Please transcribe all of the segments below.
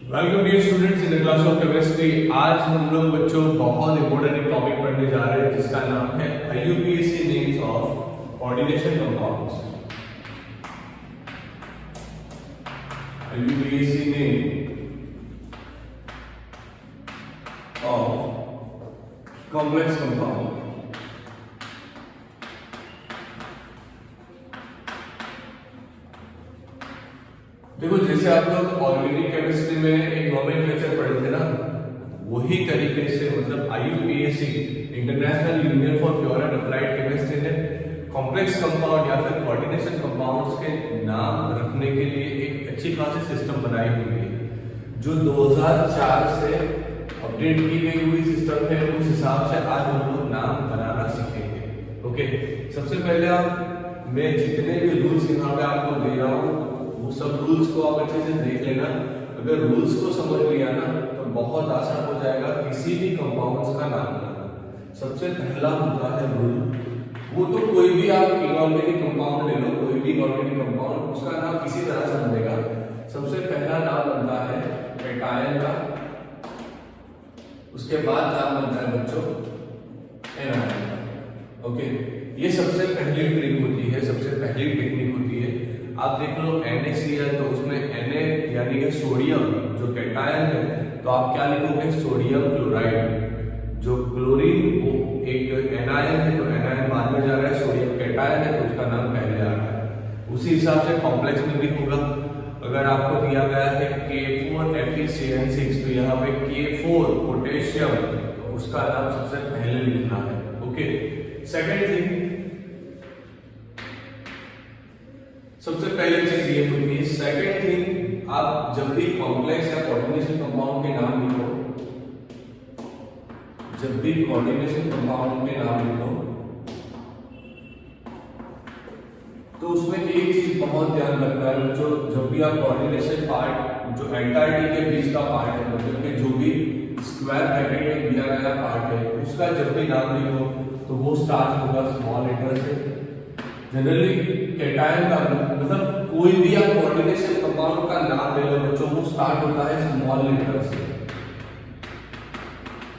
Welcome dear students in the class of chemistry. आज हम लोग बच्चों बहुत इंपॉर्टेंट टॉपिक पढ़ने जा रहे हैं जिसका नाम है IUPAC names of coordination compounds. IUPAC name of complex compound. देखो, जैसे आप लोग ऑर्गेनिक केमिस्ट्री में एक नोमेनक्लेचर पढ़े थे ना, वही तरीके से मतलब IUPAC international union for pure and applied chemistry ने कॉम्प्लेक्स कंपाउंड या फिर कोऑर्डिनेशन कंपाउंड्स के नाम रखने के लिए एक अच्छी खासी सिस्टम बनाई हुई है जो 2004 से अपडेट की गई हुई सिस्टम है। उस हिसाब से आज हम लोग नाम बनाना सीखेंगे। ओके, सबसे पहले मैं जितने भी रूल्स यहाँ पे आपको दे रहा हूँ वो सब रूल्स को आप अच्छे से देख लेना। अगर रूल्स को समझ लिया ना तो बहुत आसान हो जाएगा किसी भी कंपाउंड्स का नाम लेना। सबसे पहला होता है रूल, वो तो कोई भी आप इनऑर्गेनिक कंपाउंड ले लो, कोई भी इनऑर्गेनिक कंपाउंड, उसका नाम किसी तरह से बनेगा। सबसे पहला नाम बनता है कैटायन का, उसके बाद नाम बनता है बच्चों एनायन का। ओके, ये सबसे पहली ट्रिक होती है, सबसे पहली टेक्निक होती है। आप देख लो NaCl, तो उसमें Na यानी कि सोडियम जो कैटायन है, तो आप क्या लिखोगे? Sodium chloride. जो क्लोरीन वो एक एनायन है, तो एनायन बाद में जा रहा है, सोडियम कैटायन है तो उसका नाम पहले आ रहा है। उसी हिसाब से कॉम्प्लेक्स में भी होगा। अगर आपको दिया गया है K4FeCN6, तो यहाँ पे K4 पोटेशियम, तो उसका नाम सबसे पहले लिखना है। ओके, सेकेंड थिंग, सबसे पहली चीज ये होती है। सेकेंड थिंग, आप जब भी कॉम्प्लेक्स या कोऑर्डिनेशन कंपाउंड के नाम लिखो, जब भी कोऑर्डिनेशन कंपाउंड के नाम लिखो तो उसमें एक चीज बहुत ध्यान रखना है बच्चों, जब भी आप कोऑर्डिनेशन पार्ट जो एंटायर के बीच का पार्ट है, मतलब कि जो भी स्क्वायर ब्रैकेट में दिया गया पार्ट है, उसका जब भी नाम लिखो तो वो स्टार्ट होगा स्मॉल लेटर से। जनरली कैटायन का मतलब कोई भी आप कोऑर्डिनेशन कंपाउंड का नाम ले लो बच्चों, वो स्टार्ट होता है स्मॉल लेटर से।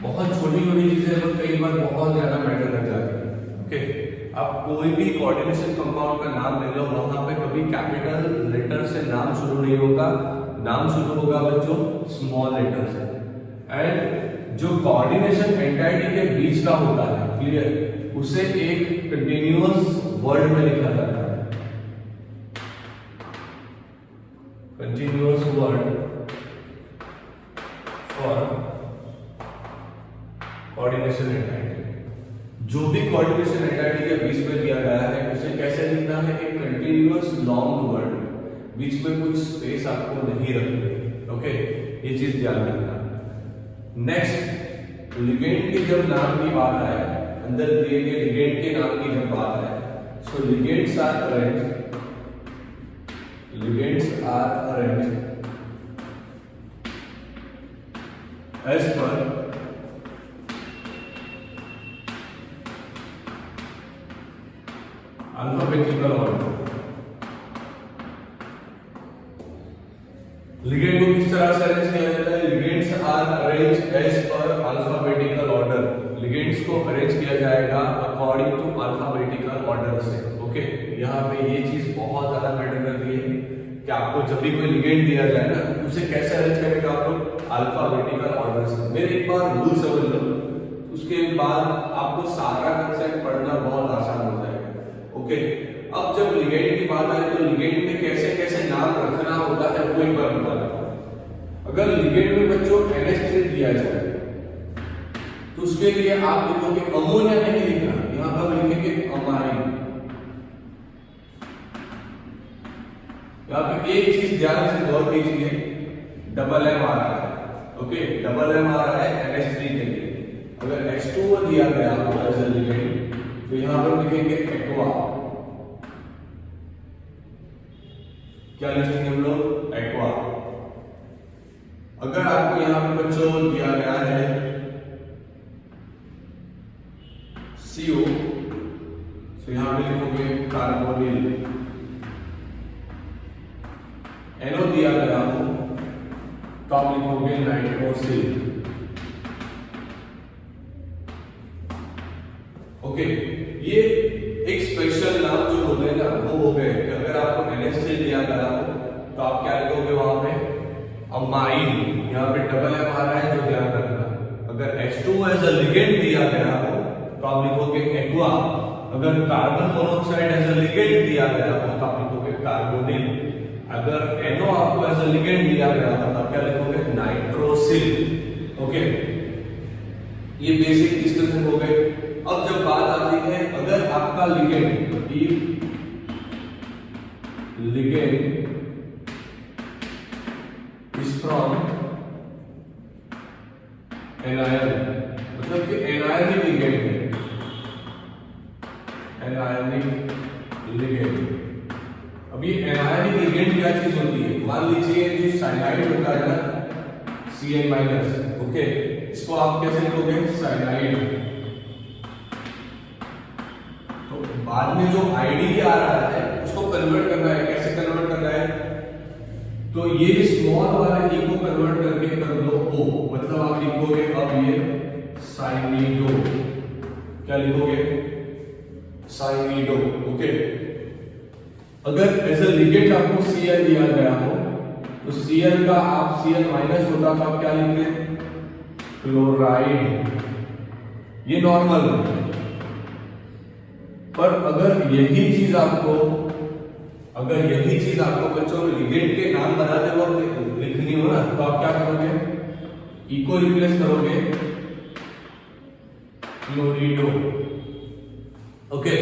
बहुत छोटी छोटी चीजें तो कई बार बहुत ज्यादा मैटर कर जाती है। ओके, आप कोई भी कोऑर्डिनेशन कंपाउंड का नाम ले लो, वहां पे कभी कैपिटल लेटर से नाम शुरू नहीं होगा, नाम शुरू होगा बच्चों स्मॉल लेटर से। एंड जो कोऑर्डिनेशन एंटाइटी के बीच का होता है, क्लियर, उसे एक कंटिन्यूअस वर्ड में लिखा जाता है, continuous word for coordination entity. जो भी कोऑर्डिनेशन एंटाइटी के बीच में दिया गया है उसे कैसे लिखना है? एक कंटिन्यूअस लॉन्ग वर्ड, बीच में कुछ स्पेस आपको नहीं रखनी। ओके, ये चीज ध्यान रखना। नेक्स्ट, लिगेंड की जब नाम की बात आए, अंदर दिए गए लिगेंड के नाम की जब बात आए, so ligands are arranged as per alphabetical order। Ligand को किस तरह से अरेंज किया जाता है? Ligands are arranged as per alphabetical order. Ligands को अरेंज किया जाएगा अकॉर्डिंग टू अल्फाबेटिकल ऑर्डर से। ओके, यहाँ पे ये चीज बहुत ज्यादा मैटर करती है कि आपको जब भी कोई लिगेंड दिया जाए ना, उसे कैसे अरेंज करेगा आप लोग? अल्फाबेटिकल ऑर्डर से। मेरे एक बार रूल समझ लो, उसके बाद आपको सारा कंसेप्ट पढ़ना बहुत आसान हो जाएगा। ओके, अब जब लिगेंड की बात आए तो लिगेंड में कैसे कैसे नाम रखना होता है वो एक बार बता दो। अगर लिगेंड में बच्चों NH3 दिया जाए तो उसके लिए आप लिखोगे अमोनिया नहीं लिखना, यहां पर लिखेंगे अमाइन। यहां पे एक चीज ध्यान से गौर कीजिए, डबल एम आ रहा है। ओके, डबल एम आ रहा है NH3 के लिए। अगर H2O दिया गया हो एज अ लिगेंड तो यहां पर लिखेंगे एक्वा। क्या लिखेंगे हम लोग? एक्वा। अगर आपको यहां पे बच्चों दिया गया है CO, तो यहां पे लिखोगे कार्बोनिल। NO दिया गया हो तो आप लिखोगे नाइट्रोसिल। ओके, ये एक स्पेशल नाम जो होते हैं ना वो हो गए कि अगर आपको NH3 दिया गया हो तो आप क्या लिखोगे वहां पे, अमाइन। यहाँ पे डबल एम आ रहा है जो ध्यान रखना। अगर H2O एज अ लिगेंड दिया गया हो तो आप लिखोगे एक्वा। अगर carbon monoxide as a ligand दिया गया हो तो आप लिखोगे कार्बोनिल। अगर NO आपको एज अ लिगेंड दिया गया हो तो आप क्या लिखोगे, नाइट्रोसिल। ओके, ये बेसिक डिस्कशन हो गए। अब जब बात आती है अगर आपका ligand, ligand is from anion, मतलब कि एनायनिक लिगेंड है, एनायनिक लिगेंड। अब ये एनायनिक लिगेंड क्या चीज होती है, मान लीजिए जो साइनाइड होता है ना Cn-, ओके, इसको आप कैसे लिखोगे, साइनाइड। बाद में जो आईडी आ रहा है उसको कन्वर्ट करना है, कैसे कन्वर्ट करना है, तो ये स्मॉल वाले ई को कन्वर्ट करके कर दो ओ, मतलब आप लिखोगे अब ये साइनिडो। क्या लिखोगे, साइनिडो। ओके, अगर एज अ लिगेंड आपको Cl दिया गया हो तो Cl का आप Cl माइनस होता तो आप क्या लिखते, क्लोराइड। ये नॉर्मल है। पर अगर यही चीज आपको बच्चों लिगेंड के नाम बनाते वक्त लिखनी हो ना तो आप क्या करोगे, ई को रिप्लेस करोगे क्लोरिडो। ओके,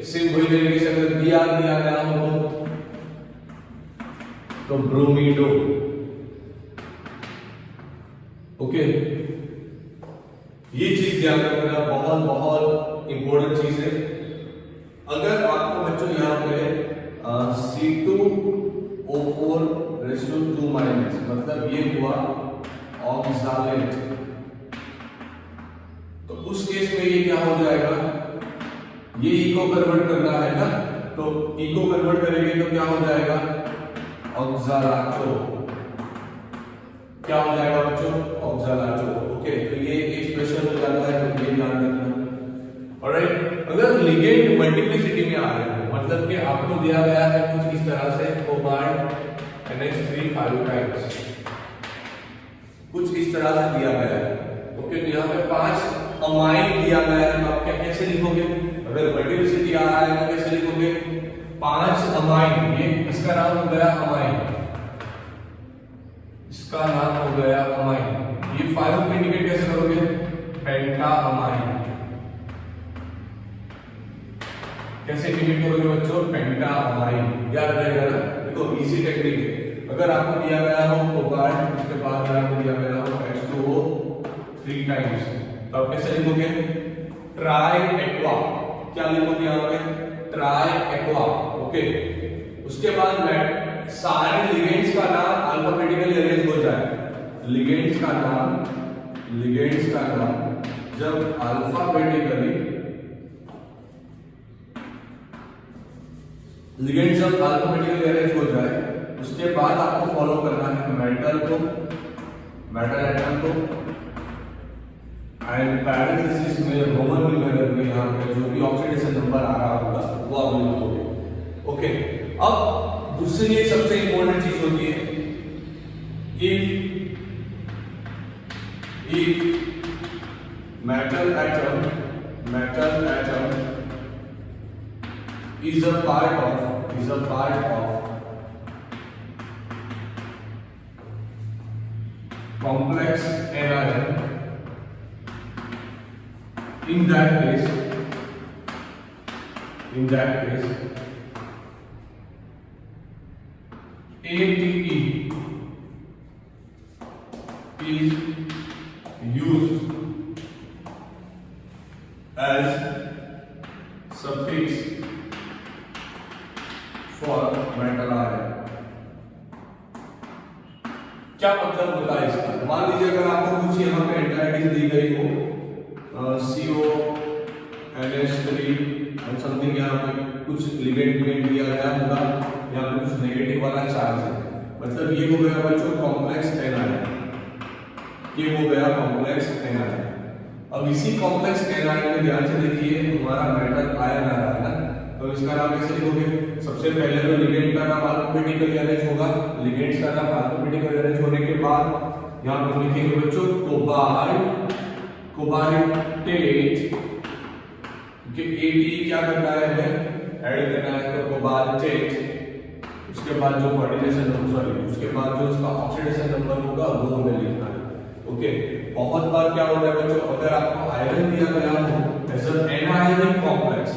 सेम वही तरीके से अगर दिया गया हो तो ब्रोमीडो। ओके, ये चीज ध्यान रखना, बहुत बहुत इंपॉर्टेंट चीज है। अगर आपको बच्चों यहाँ पे C2O4 2 माइनस, मतलब ये हुआ ऑक्सालेट, तो उस केस में ये क्या हो जाएगा, ये ई को कन्वर्ट करना है ना, तो ई को कन्वर्ट करेंगे तो क्या हो जाएगा, ऑक्सालाचो। क्या हो जाएगा बच्चों, ऑक्सालाचो। ओके, तो ये एक स्पेशल हो जाता है, तो ये ध्यान रखना। ऑलराइट, अगर लिगेंड मल्टीप्लिसिटी में आ रहे हो, मतलब कि आपको दिया गया है कुछ इस तरह से कोबाल्ट NH3 5 टाइम्स, कुछ इस तरह से दिया गया है। ओके, तो यहाँ पे 5 अमाइन दिया गया है, तो आप क्या कैसे लिखोगे, अगर मल्टीप्लिसिटी आ रहा है तो कैसे लिखोगे, 5 अमाइन। ये इसका नाम हो गया अमाइन, इसका नाम हो गया अमाइन। ये 5 को इंडिकेट कैसे करोगे, पेंटा अमाइन। कैसे इंडिकेट करोगे बच्चों, पेंटा अमाइन। याद रहेगा ना, देखो इजी टेक्निक है। अगर आपको दिया गया हो कोबाल्ट, उसके बाद आपको दिया गया हो H2O 3 टाइम्स, तो आप कैसे लिखोगे, ट्राई एक्वा। क्या लिखोगे यहाँ पे, ट्राई एक्वा। ओके, उसके बाद में सारे लिगेंड्स का नाम अल्फाबेटिकली अरेंज हो जाए। लिगेंड्स का नाम जब अल्फाबेटिकली अरेंज हो जाए, उसके बाद आपको फॉलो करना है मेटल एटम को, एंड पैरेंथेसिस में रोमन न्यूमेरल में यहाँ पे जो भी ऑक्सीडेशन नंबर आ रहा होगा वो आप लिखोगे। ओके, अब दूसरी एक सबसे इंपॉर्टेंट चीज होती है, if metal atom is a part of complex anion, in that case ATE is used as suffix for metal ion। क्या मतलब होता है इसका, मान लीजिए अगर आपको कुछ यहाँ पे एंटाइडीज दी गई हो, CO NH3 और समथिंग, यहाँ पे कुछ लिगेंड दिया गया होगा, यहाँ पे कुछ नेगेटिव वाला चार्ज है, मतलब ये हो गया बच्चों कॉम्प्लेक्स एनायन। ये हो गया कॉम्प्लेक्स एनायन। अब इसी कॉम्प्लेक्स एनायन में ध्यान से देखिए हमारा मेटल आयन आ रहा है ना, तो इसका नाम कैसे लिखोगे? सबसे पहले तो लिगेंड का नाम अल्फाबेटिकली अरेंज होगा। लिगेंड्स का नाम अल्फाबेटिकली अरेंज होने के बाद यहां पर लिखेंगे बच्चों कोबाल्ट, कोबाल्टेट, कि एटी क्या करना है हमें ऐड करना है, तो कोबाल्टेट। उसके बाद जो कोऑर्डिनेशन नंबर, सॉरी उसके बाद जो इसका ऑक्सीडेशन नंबर होगा वो हमें लिखना है। ओके, बहुत बार क्या होता है बच्चों, अगर आपको आयरन दिया गया हो as an anionic complex,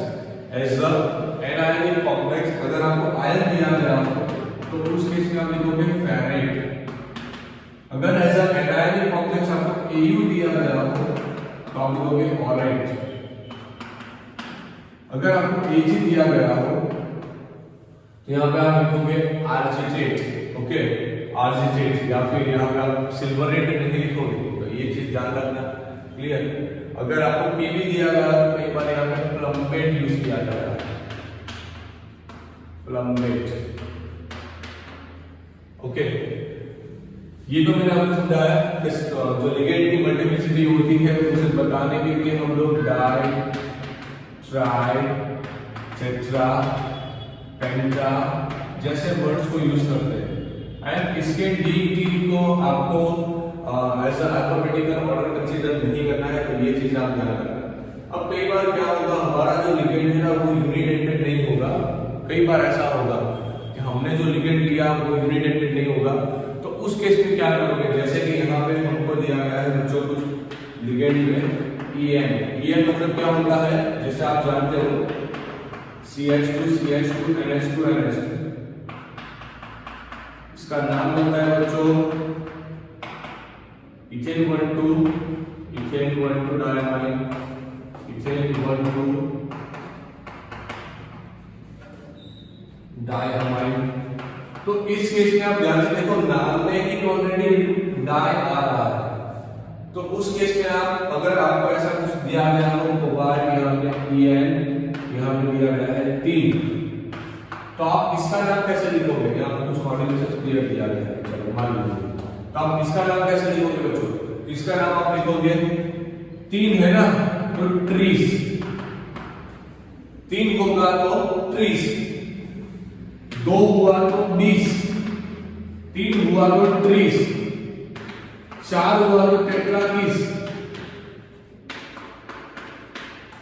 as an anionic complex अगर आपको आयरन दिया गया हो तो उस केस में आप लिखोगे फेरेट। अगर एज अ एनायनिक कॉम्प्लेक्स आपको एयू दिया गया हो तो आप लिखोगे ऑरेट। अगर आपको एजी दिया गया हो तो यहाँ पे आप लिखोगे आर्जिटेट। ओके, आर्जिटेट, या फिर यहाँ पे आप सिल्वरेट नहीं लिखोगे, तो ये चीज ध्यान रखना। क्लियर? अगर आपको पीबी दिया गया तो एक बार यहाँ पे प्लम्बेट यूज किया जाएगा, प्लम्बेट। ओके, ये तो मैंने आपको समझाया जो लिगेंड की मल्टीप्लिसिटी होती है उसे बताने के लिए हम लोग डाई, ट्राई, टेट्रा, पेंटा जैसे वर्ड्स को यूज करते हैं। एंड इसके डी को आपको ऐसा अल्फाबेटिकल ऑर्डर कंसीडर नहीं करना है, तो ये चीज आप ध्यान रखना। अब कई बार क्या होगा, हमारा जो लिगेंड है ना वो यूनिडेंटेड नहीं होगा। कई बार ऐसा होगा कि हमने जो लिगेंड लिया वो यूनिडेंटेड नहीं होगा, तो उस केस में क्या करोगे? जैसे कि यहाँ पे हमको दिया गया है बच्चों कुछ लिगेंड में EN मतलब क्या होता है, जैसे आप जानते हो CH2 CH2 NH2 NH2, इसका नाम होता है बच्चों ethane 1,2 ethane 1,2 diamine, ethane 1,2 diamine. तो इस केस में आप ध्यान से देखो, नाम में ही ऑलरेडी डाई आ रहा है, तो उस केस में आप अगर आपको ऐसा कुछ दिया गया हो कोबाल्ट, यहाँ पे EN, यहाँ पे दिया गया है 3, तो आप इसका नाम कैसे लिखोगे? यहाँ पे कुछ कोऑर्डिनेशन क्लियर किया गया है, चलो मान लीजिए, तो आप इसका नाम कैसे लिखोगे बच्चों? इसका नाम आप लिखोगे 3 है ना, तो ट्रीज, 3 होगा तो ट्रीज, 2 हुआ तो 20, 3 हुआ तो ट्रीज, 4 हुआ तो टेट्राकीज।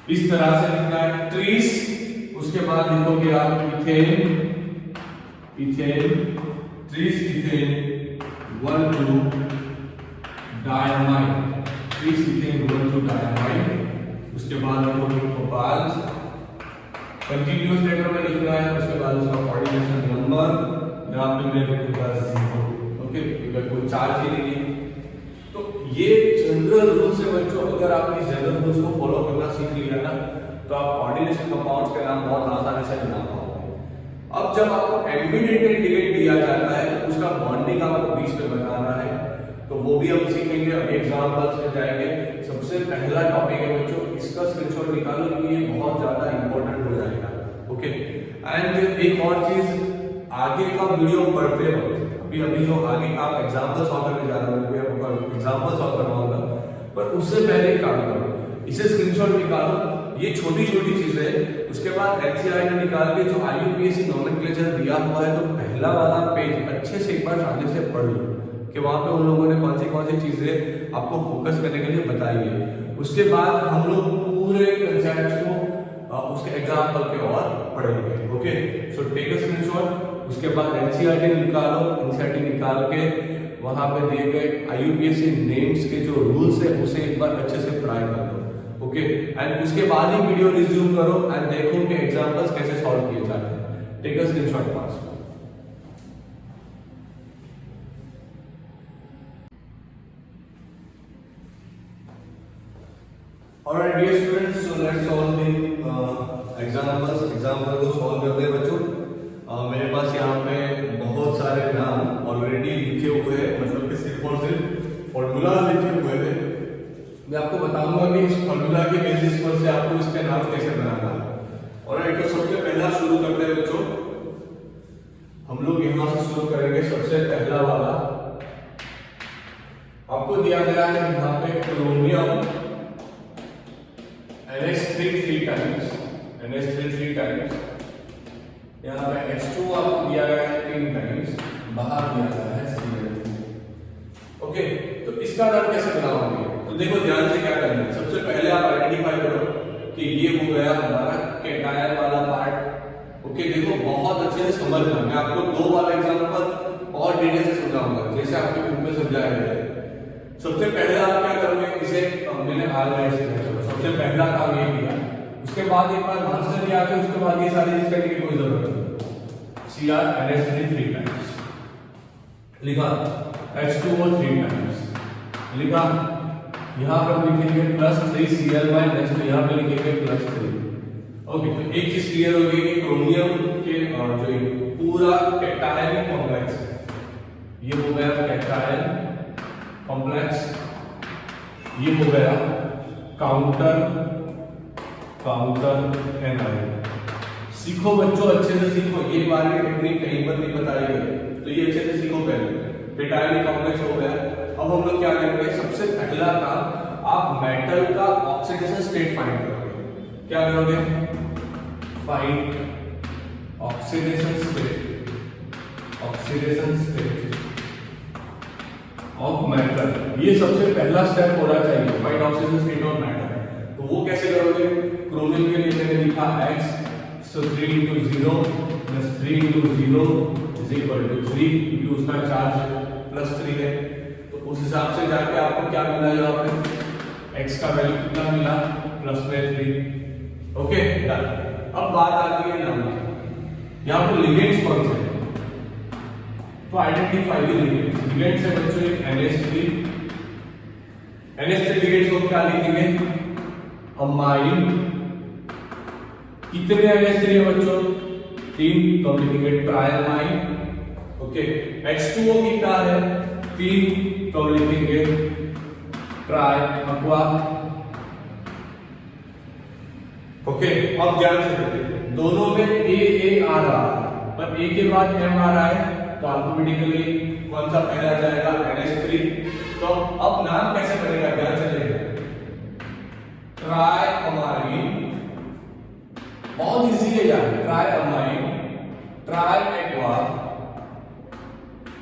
इस तरह से लिखना है ट्रीज। उसके बाद लिखोगे आप ethane, ethane trees, ethane 1,2 diamine, trees ethane 1,2 diamine. उसके बाद लिखोगे कोबाल्ट, कंटीन्यूअस लेटर में लिखना है। उसके बाद उसका कोऑर्डिनेशन नंबर यहाँ पे मैं लिखूंगा 0। ओके, क्योंकि कोई चार्ज ही नहीं है। तो ये जनरल रूल्स है बच्चों, अगर आप इस जनरल रूल्स को फॉलो करना सीख लिया ना तो आप कोऑर्डिनेशन कंपाउंड्स के नाम बहुत आसानी से बना पाओगे। अब जब आपको एम्बिडेंटेड लिगेंड दिया जाता है तो उसका बॉन्डिंग आपको बीच में बताना है, तो वो भी हम सीखेंगे। अभी एग्जांपल्स में जाएंगे। सबसे पहला टॉपिक है बच्चों, इसका स्क्रीनशॉट निकालो क्योंकि ये बहुत ज्यादा इंपॉर्टेंट हो जाएगा। ओके, एंड एक और चीज, आगे का वीडियो पढ़ते वक्त अभी जो आगे का आप एग्जांपल सॉल्व करने जा रहे हो, एग्जांपल सॉल्व करवाऊंगा, पर उससे पहले काम करो, इसे स्क्रीनशॉट निकालो। ये छोटी छोटी चीजें। उसके बाद एनसीईआरटी निकाल के जो आईयूपीएसी नोमेनक्लेचर दिया हुआ है, तो पहला वाला पेज अच्छे से एक बार शांति से पढ़ लो कि वहां पे उन लोगों ने कौन सी चीजें आपको फोकस करने के लिए बताई है। उसके बाद हम लोग पूरे कंसेप्ट को उसके एग्जांपल के और पढ़ेंगे। Okay, so take a screenshot. उसके बाद एनसीईआरटी निकालो, एनसीईआरटी निकाल के वहां पे दिए गए आईयूपीएसी नेम्स के जो रूल्स है उसे एक बार अच्छे से पढ़ाई कर दो। ओके, एंड उसके बाद ही वीडियो रिज्यूम करो एंड देखो कि एग्जांपल्स कैसे सॉल्व किए जाते हैं। Take a screenshot fast. Alright dear students, so let's solve the examples. Example को सॉल्व करते हैं बच्चों। मेरे पास यहाँ पे बहुत सारे नाम ऑलरेडी लिखे हुए हैं, मतलब कि सिर्फ और सिर्फ फॉर्मूला लिखे हुए हैं। मैं आपको बताऊंगा कि इस फॉर्मूला के बेसिस पर से आपको इसके नाम कैसे बनाना है। ऑलराइट, तो सबसे पहला शुरू करते हैं बच्चों। हम लोग यहाँ से शुरू करेंगे। सबसे पहला वाला आपको दिया गया है यहाँ पे क्रोमियम NH3 3 टाइम्स, यहाँ पे H2 आपको दिया गया है 3 टाइम्स, बाहर दिया गया है Cl2। ओके, तो इसका नाम कैसे बनाओगे? तो देखो ध्यान से क्या करना है, सबसे पहले आप आइडेंटिफाई करो कि ये हो गया हमारा कैटायन वाला पार्ट। ओके, देखो बहुत अच्छे से समझना, मैं आपको 2 वाला एग्जांपल और डिटेल से समझाऊंगा जैसे आपके बुक में समझाया गया है। सबसे पहले आप क्या करोगे, इसे मैंने ऑर्गेनाइज किया, चलो सबसे पहला काम ये किया, उसके बाद एक बार मास्टर किया है, उसके बाद ये सारी चीज करने की कोई जरूरत नहीं। CrNH3 3 टाइम्स लिखा, H2O 3 टाइम्स लिखा, यहां पर लिखेंगे +3Cl नेक्स्ट यहां पे लिखेंगे +3। ओके, तो एक चीज क्लियर हो गई कि क्रोमियम के जो पूरा कैटायन कॉम्प्लेक्स है, ये हो गया कैटायन कॉम्प्लेक्स, ये हो गया काउंटर एनायन। सीखो बच्चों, अच्छे से सीखो, ये वाली टेक्निक कहीं पर नहीं बताई गई, तो ये अच्छे से सीखो। पहले कैटायन कॉम्प्लेक्स हो गया, अब हम लोग क्या करेंगे, सबसे पहला काम आप मेटल का ऑक्सीडेशन स्टेट फाइंड करोगे। क्या करोगे? Find oxidation state of matter, ये सबसे पहला स्टेप होना चाहिए, find oxidation state of matter. तो वो कैसे करोगे? क्रोमियम के लिए मैंने लिखा X, so 3 into 0 plus 3 into 0 is equal to 3 into उसका चार्ज +3 है, तो उस हिसाब से जाके आपको क्या मिला यहाँ पे, X का वैल्यू कितना मिला, +3। Okay, done. अब बात आती है नाम की, यहाँ पे लिगेंड्स कौन से हैं, तो आइडेंटिफाई द लिगेंड्स। लिगेंड्स है बच्चों एक NH3 लिगेंड्स को क्या लिखेंगे, अमाइन। कितने NH3 है बच्चों, 3, तो हम लिखेंगे ट्रायमाइन। ओके, H2O कितना है, 3, तो हम लिखेंगे ट्राई अक्वा। ओके, अब ध्यान से देखिए, दोनों में A आ रहा है, पर A के बाद M आ रहा है, तो अल्फाबेटिकली कौन सा पहला जाएगा, NH3। तो अब नाम कैसे बनेगा, ध्यान से देखिए, ट्रायअमाइन, बहुत इजी है यार, ट्रायअमाइन, ट्रायएक्वा,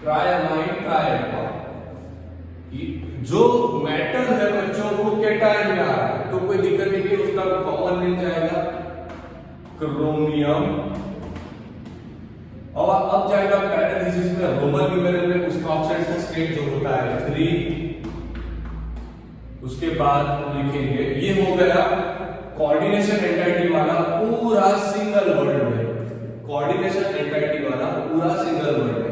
ट्रायअमाइन, ट्रायएक्वा। जो मेटल है बच्चों वो कैटायन में आ रहा है, तो कोई दिक्कत नहीं है, उसका कॉमन मिल जाएगा क्रोमियम, और अब जाएगा पैरेंथेसिस में रोमन न्यूमेरल में उसका ऑक्सीडेशन स्टेट जो होता है 3। उसके बाद हम लिखेंगे, ये हो गया कोऑर्डिनेशन एंटाइटी वाला पूरा सिंगल वर्ड में, कोऑर्डिनेशन एंटाइटी वाला पूरा सिंगल वर्ड में।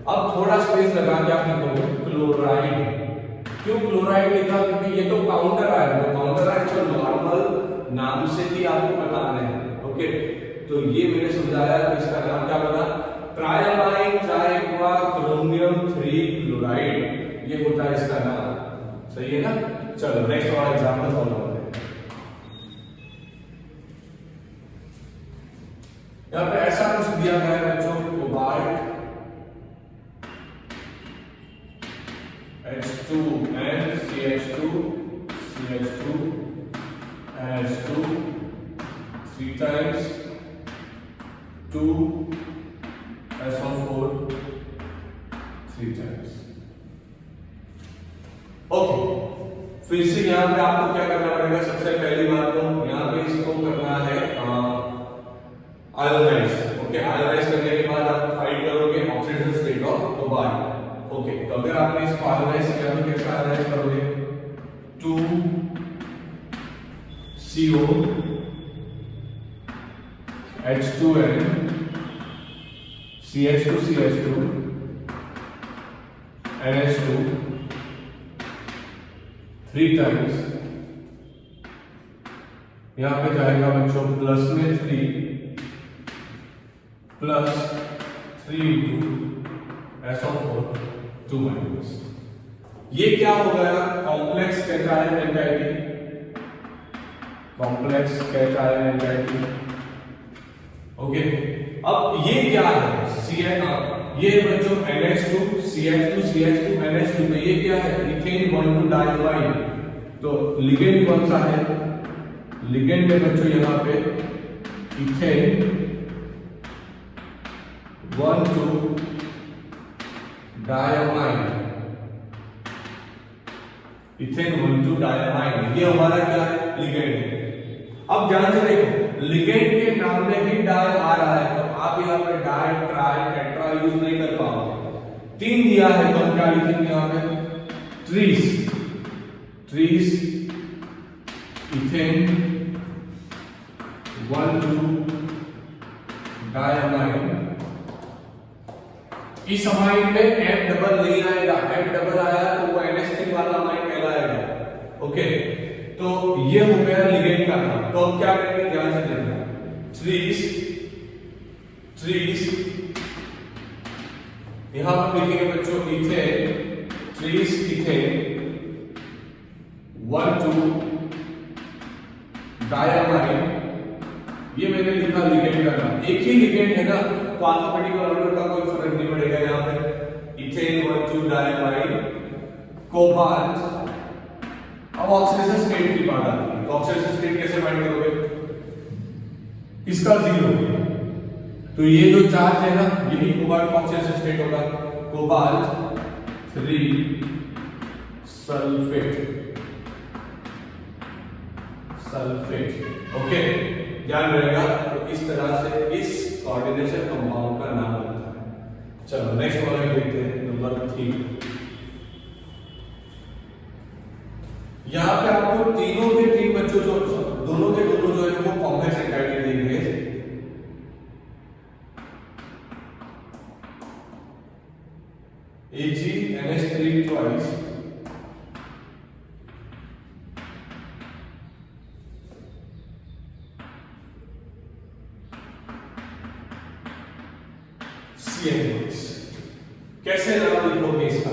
अब थोड़ा स्पेस लगा के आप लिखोगे क्लोराइड। क्यों क्लोराइड लिखा, क्योंकि ये तो काउंटर आया, तो काउंटर आया तो नॉर्मल नाम से ही आपको बताना है। ओके, तो ये मैंने समझाया, तो इसका नाम क्या बना, ट्रायमाइन ट्राइक्वा क्रोमियम 3 क्लोराइड, ये होता है इसका नाम। सही है ना? चलो नेक्स्ट वाला एग्जांपल सॉल्व करते हैं। यहां पे ऐसा कुछ दिया गया है बच्चों, cobalt H2N CH2 NH2 3 times 2 SO4 3 times। Okay, फिर से यहां पे आपको क्या करना पड़ेगा, सबसे पहली बात तो यहां पे इसको करना है आयोनाइज। ओके, आयोनाइज करने के बाद आप फाइंड करोगे oxidation state of cobalt. Okay, तो अगर आपने इसको आयोनाइज किया तो कैसे आयोनाइज करोगे, 2CO H2N CH2 NH2 3 times, यहां पे जाएगा बच्चों प्लस में 3 प्लस 3 into SO4 2 माइनस। ये क्या हो गया, complex cation entity, complex cation entity. Okay, अब ये क्या है, CN ये बच्चों NH2 CH2 CH2 NH2, तो ये क्या है? Ethane bond two diamine. तो लिगेंड कौन सा है? लिगेंड है बच्चों यहाँ पे इथेन 1,2 डाइमाइन, इथेन 1,2 डाइमाइन, ये हमारा क्या है? लिगेंड है। अब ध्यान से देखो, लिगेंड के नाम में ही डाई आ रहा है, तो आप यहाँ पे डाई, ट्राई, टेट्रा यूज नहीं कर पाओगे। 3 दिया है तो हम क्या लिखेंगे यहाँ पे? Trees, trees ethane 1,2 diamine. इस अमाइन में M डबल नहीं आएगा, M डबल आया तो वो NH3 वाला अमाइन कहलाएगा। ओके, तो ये हो गया लिगेंड का नाम। तो अब क्या करेंगे? ध्यान से देखना, ट्रीस, ट्रीस यहां पर लिखेंगे बच्चों इथेन, ट्रीस इथेन 1,2 डाइमाइन। ये मैंने लिखा लिगेंड का नाम, एक ही लिगेंड है ना, तो अल्फाबेटिकल ऑर्डर का कोई फर्क नहीं पड़ेगा। यहाँ पे इथेन 1,2 डाइमाइन कोबाल्ट। अब ऑक्सीडेशन स्टेट की बात आती है, तो ऑक्सीडेशन स्टेट कैसे फाइंड करोगे? इसका 0, तो ये जो चार्ज है ना, यही कोबाल्ट का ऑक्सीडेशन स्टेट होगा, कोबाल्ट 3 सल्फेट, सल्फेट। ओके, ध्यान रहेगा। तो इस तरह से इस कोऑर्डिनेशन कंपाउंड का नाम होता है। चलो नेक्स्ट वाला देखते हैं, नंबर 3। यहाँ पे आपको तीनों के तीन बच्चों जो दोनों के दोनों जो है वो कॉम्प्लेक्स एंटाइटी देंगे। AgNH3 twice CN2। कैसे नाम लिखोगे इसका?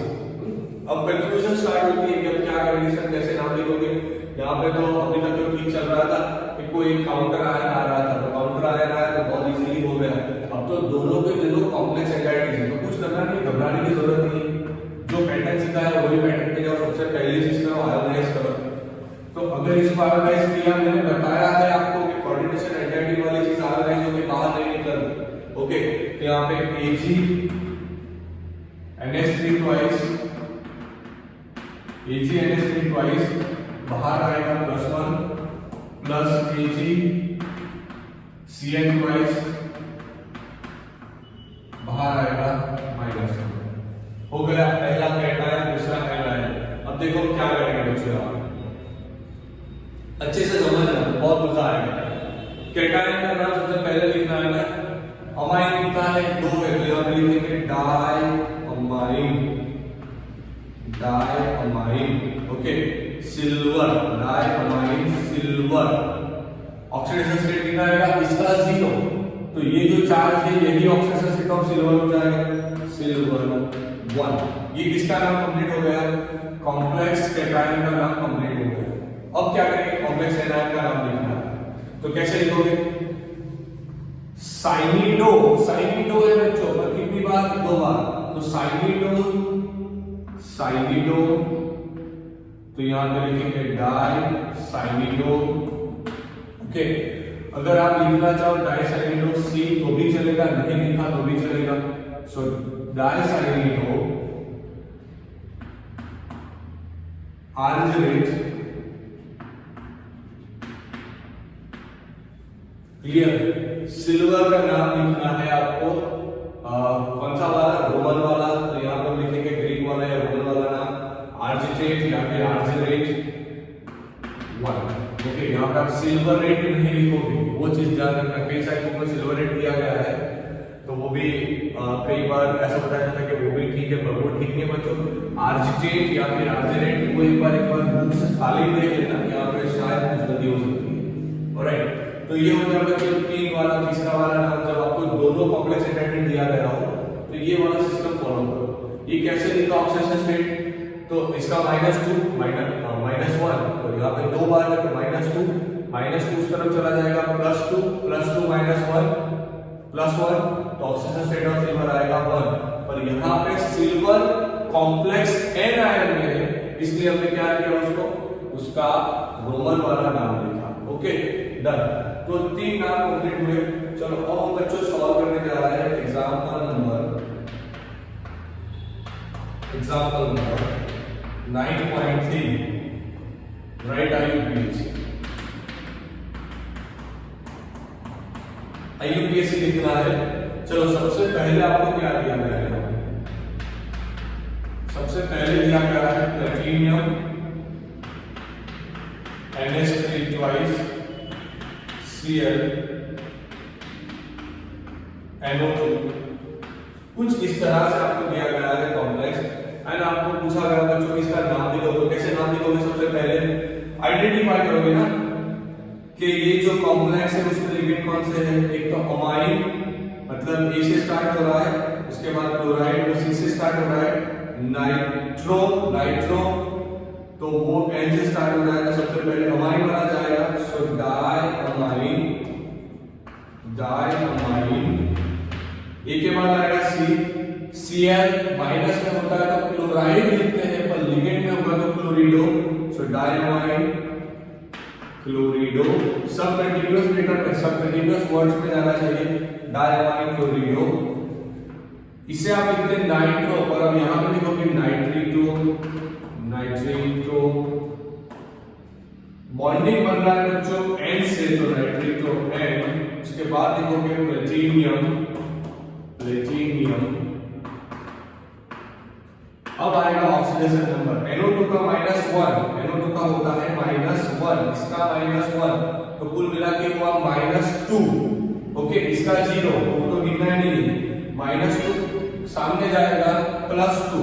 अब कंफ्यूजन स्टार्ट होती है कि अब क्या करेंगे सर, कैसे नाम लिखोगे? यहाँ पे तो अभी तक तो ठीक चल रहा था कि कोई काउंटर आया आ रहा था, तो काउंटर आया रहा है तो बहुत इजीली हो गया। अब तो दोनों के दोनों कॉम्प्लेक्स एंटाइटीज है, तो कुछ करना नहीं, घबराने की जरूरत नहीं है। जो पैटर्न सीखा है वही पैटर्न पे जाओ, सबसे पहले चीज में आयोनाइज करो। तो अगर इसको आयोनाइज किया, मैंने बताया है आपको कि कोऑर्डिनेशन एंटाइटी वाली चीज आयोनाइज होकर बाहर नहीं निकलती। ओके, तो यहाँ पे AgNH3 twice, AgNH3 twice बाहर आएगा +1 प्लस AgCN twice बाहर आएगा -1। हो गया पहला कैटायन, दूसरा एनायन। अब देखो क्या करेंगे बच्चों, अच्छे से समझना, बहुत मजा आएगा। कैटायन का नाम सबसे पहले लिखना है ना, अमाइन कितना है? 2 है, तो यहाँ पे लिखेंगे diamine, diamine. Okay, silver, diamine silver. Oxidation state कितना आएगा? इसका 0, तो ये जो चार्ज है यही ऑक्सीडेशन स्टेट ऑफ सिल्वर हो जाएगा, सिल्वर 1। ये किसका नाम कंप्लीट हो गया? कॉम्प्लेक्स कैटायन का नाम कंप्लीट हो गया। अब क्या करेंगे? कॉम्प्लेक्स एनायन का नाम लिखना है, तो कैसे लिखोगे? साइनिडो, साइनिडो है बच्चों, पर कितनी बार? 2 बार, तो साइनिडो, साइनिडो, तो यहां पे लिखेंगे डाई साइनिडो। ओके, अगर आप लिखना चाहो डाई साइनिडो सी तो भी चलेगा, नहीं लिखा तो भी चलेगा। सो डाई साइनिडो आर्जिनेट। क्लियर? सिल्वर का नाम लिखना है आपको, कौन सा वाला? रोमन वाला, तो यहाँ पर लिखेंगे ग्रीक वाला या रोमन वाला नाम, आर्जिटेट या फिर आर्जिनेट 1। ओके, यहाँ पे आप सिल्वर रेट नहीं लिखोगे, वो चीज ध्यान रखना। कई सारे बुक में सिल्वर रेट दिया गया है, तो वो भी कई बार ऐसा बताया जाता है कि वो भी ठीक है, पर वो ठीक नहीं बच्चों। आर्जिटेट या फिर आर्जिनेट को एक बार बुक से खाली देख लेना, यहाँ पे शायद कुछ गलती हो सकती है। ऑलराइट, तो ये हो गया बच्चों 3 वाला। तीसरा वाला नाम, जब आपको दोनों कॉम्प्लेक्स एंटाइटी दिया गया हो तो ये वाला सिस्टम फॉलो करो। ये कैसे लिखा ऑक्सीडेशन स्टेट? तो इसका -2 -1, तो यहाँ पे 2 बार है तो -2 उस तरफ चला जाएगा, +2 +2 -1 +1, तो ऑक्सीडेशन स्टेट ऑफ सिल्वर आएगा 1। और यहाँ पे सिल्वर कॉम्प्लेक्स एन आयन में है, इसलिए हमने क्या किया उसको, उसका रोमन वाला नाम लिखा। Okay done. तो 3 नाम कंप्लीट हुए। चलो अब हम बच्चों सॉल्व करने जा रहे हैं एग्जांपल नंबर 9.3 राइट आईयूपीएससी लिखना है। चलो सबसे पहले आपको क्या दिया गया है, सबसे पहले दिया गया है platinum NH3 twice Cl NO2, कुछ इस तरह से आपको दिया गया है कॉम्प्लेक्स एंड आपको पूछा गया बच्चों इसका नाम लिखो। तो कैसे नाम लिखोगे, सबसे पहले आइडेंटिफाई करोगे ना कि ये जो कॉम्प्लेक्स है उसमें लिगेंड कौन से हैं। एक तो अमाइन मतलब ए से स्टार्ट हो रहा है, उसके बाद क्लोराइड वो सी से स्टार्ट हो रहा है, नाइट्रो तो वो एन से स्टार्ट हो रहा है। तो सबसे पहले अमाइन वाला जाएगा, सो डाई अमाइन। ए के बाद आएगा Cl माइनस में होता है तो क्लोराइड लिखते हैं, पर लिगेंड में होगा तो क्लोरिडो, सो डाई अमाइन क्लोरिडो। सब कंटीन्यूअस लेटर में, सब कंटीन्यूअस वर्ड्स में जाना चाहिए, डाई अमाइन क्लोरिडो। इसे आप लिखते हैं नाइट्रो, पर अब यहां पे लिखोगे नाइट्रिटो। बॉन्डिंग बन रहा है बच्चों एन से, तो नाइट्रिटो एन। उसके बाद लिखोगे प्लेटिनियम। अब आएगा ऑक्सीडेशन नंबर, NO2 का -1, NO2 का होता है -1, इसका -1, तो कुल मिला के हुआ -2। ओके इसका 0, वो तो गिनना ही नहीं, -2 सामने जाएगा +2,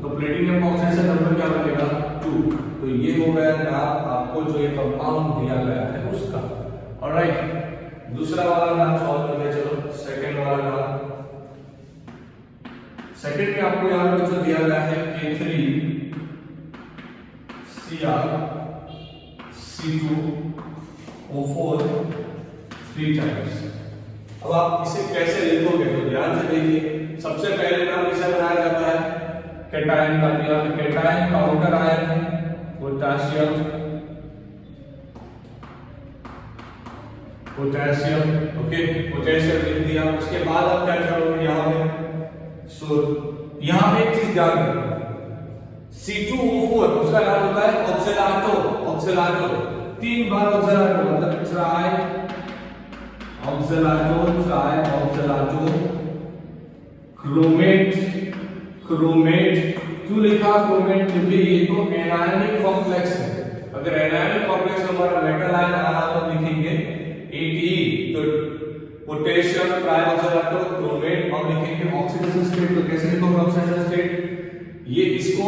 तो प्लेटिनियम का ऑक्सीडेशन नंबर क्या बनेगा 2। तो ये हो गया नाम आपको जो ये कंपाउंड दिया गया है उसका। ऑलराइट, दूसरा वाला नाम सॉल्व करते चलो। सेकंड वाला नाम, सेकंड में आपको यहाँ पे जो दिया गया है K3 Cr C2O4 3 टाइम्स। अब आप इसे कैसे लिखोगे तो ध्यान से देखिए। सबसे पहले नाम इसे बनाया जाता है कैटायन का, दिया कैटायन काउंटर आयन है पोटेशियम। ओके पोटेशियम लिख दिया। उसके बाद आप क्या करोगे यहाँ पे, सो यहां पे एक चीज ध्यान रखना, C2O4 उसका नाम होता है ऑक्सलाटो। 3 बार ऑक्सलाटो मतलब ट्राई ऑक्सलाटो। क्रोमेट क्यों लिखा क्रोमेट, क्योंकि ये तो एनायनिक कॉम्प्लेक्स है। अगर एनायनिक कॉम्प्लेक्स हमारा मेटल आयन आ रहा तो लिखेंगे ATE, तो पोटेशियम ट्राइऑक्सलाटो क्रोमेट। और लिखेंगे ऑक्सीडेशन स्टेट, तो कैसे लिखोगे ऑक्सीडेशन स्टेट, ये इसको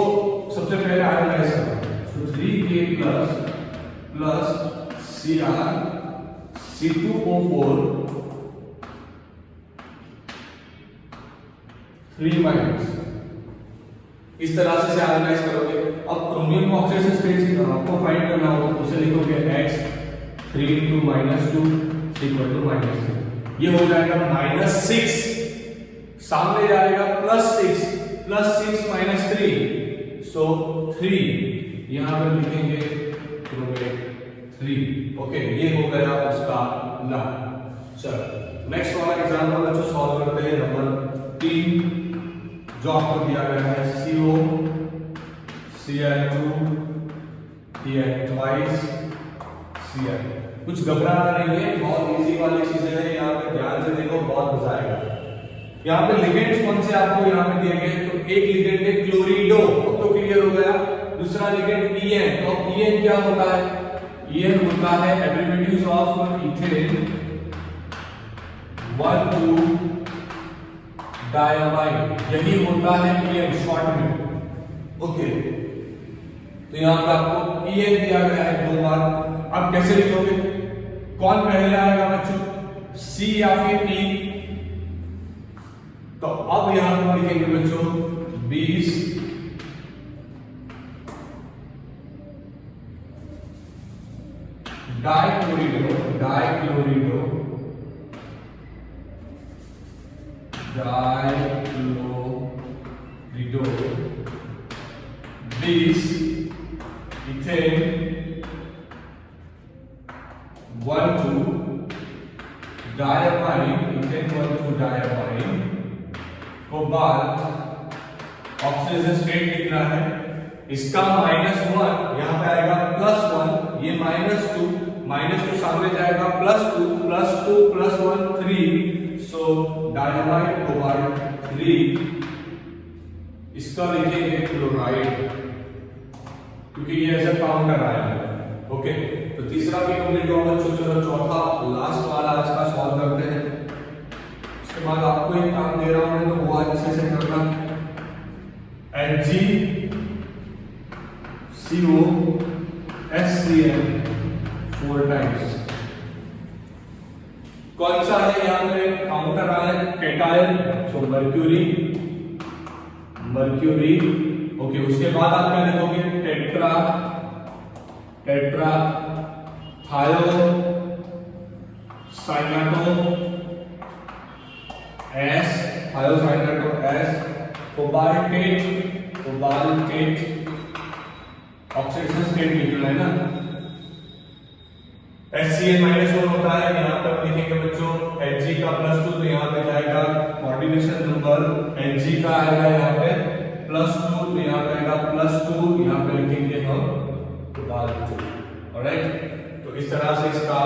सबसे पहले आयोनाइज करो, सो 3K प्लस Cr C2O4 3- इस तरह से आयोनाइज करोगे। अब क्रोमियम का ऑक्सीडेशन स्टेट आपको फाइंड करना हो तो उसे लिखोगे X 3 × -2 =-3। ये हो जाएगा -6, सामने जाएगा +6 -3, सो 3 यहां पर लिखेंगे क्रोमेट 3। ओके ये हो गया उसका नाम। चलो नेक्स्ट वाला एग्जांपल बच्चों सॉल्व करते हैं नंबर 3, जो आपको दिया गया है CO Cl2 twice Cl। कुछ घबराना नहीं है, बहुत इजी वाली चीजें हैं, यहाँ पे ध्यान से देखो बहुत मजा आएगा। यहाँ पे लिगेंड्स कौन से आपको यहाँ पे दिए गए, तो एक लिगेंड है क्लोरिडो, अब तो क्लियर हो गया। दूसरा लिगेंड EN, तो EN क्या होता है, EN होता है एब्रिविएशन ऑफ इथेन 1,2 डायमाइन, यही होता है EN शॉर्ट में। ओके तो यहाँ पे आपको EN दिया गया है 2 बार। अब कैसे लिखोगे, कौन पहले आएगा बच्चों, C या फिर E, तो अब यहां पर लिखेंगे बच्चों 20 डाइक्लोरिडो video this ethane 1,2 diamine ethane 1,2 diamine को बाद ऑक्सीजन स्टेट लिखना है। इसका -1 यहाँ पे आएगा +1, ये -2 सामने जाएगा +2 +1 3, सो डायमाइड कोबाल्ट 3, इसका लिखेंगे क्लोराइड क्योंकि ये ऐसा काउंटर आया है। ओके, तो तीसरा भी कंप्लीट होगा। चलो चौथा लास्ट वाला आज का सॉल्व करते हैं। उसके बाद आपको एक काम दे रहा हूं तो वो अच्छे से करना। HgCO HCl 4 times. कौन सा है यहाँ पे काउंटर आया? कैटायन, सो मर्क्यूरी। ओके, उसके बाद आप क्या लिखोगे? टेट्रा थायो साइनाटो S, कोबाल्टेट ऑक्सीडेशन स्टेट लिखना है ना। HCl-1 होता है, यहाँ पर लिखेंगे बच्चों Hg का +2, तो यहाँ पे जाएगा कोऑर्डिनेशन नंबर Hg का आएगा यहाँ पे +2, तो यहाँ पे आएगा +2, यहाँ पे लिखेंगे हम कोबाल्ट। ऑलराइट, तो इस तरह से इसका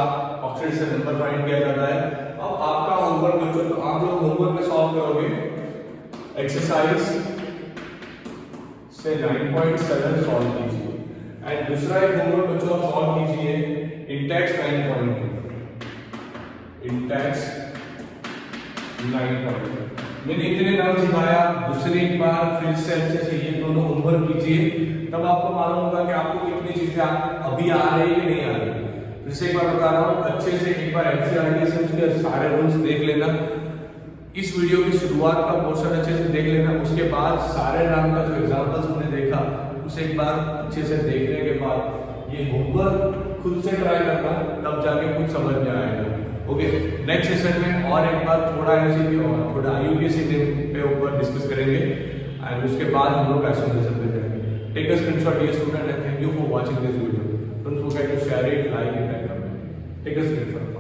ऑक्सीडेशन नंबर फाइंड किया जाता है। अब आपका होमवर्क बच्चों, तो आप लोग होमवर्क में सॉल्व करोगे एक्सरसाइज से 9.7 सॉल्व कीजिए। एंड दूसरा एक होमवर्क बच्चों आप सॉल्व कीजिए इंटेक्स 9.2। मैंने इतने नाम सिखाया, दूसरी एक बार फिर से अच्छे से ये दोनों होमवर्क कीजिए, तब आपको मालूम होगा कि आपको कितनी चीजें अभी आ रही है कि नहीं आ रही। फिर से एक बार बता रहा हूँ, अच्छे से एक बार एनसीईआरटी से उसके सारे रूल्स देख लेना। इस वीडियो की शुरुआत का पोर्शन अच्छे से देख लेना। उसके बाद सारे नाम का जो एग्जांपल्स हमने देखा उसे एक बार अच्छे से देखने के बाद ये होमवर्क खुद से ट्राई करना, तब जाके कुछ समझ में आएगा। ओके, नेक्स्ट सेशन में और एक बार थोड़ा एमसीक्यू और थोड़ा आईयूपीएससी पे ऊपर डिस्कस करेंगे एंड उसके बाद हम लोग एसोसिएशन पे जाएंगे। Take a screenshot dear student and thank you for watching this video. Don't forget to share it, like it and comment. Take a screenshot.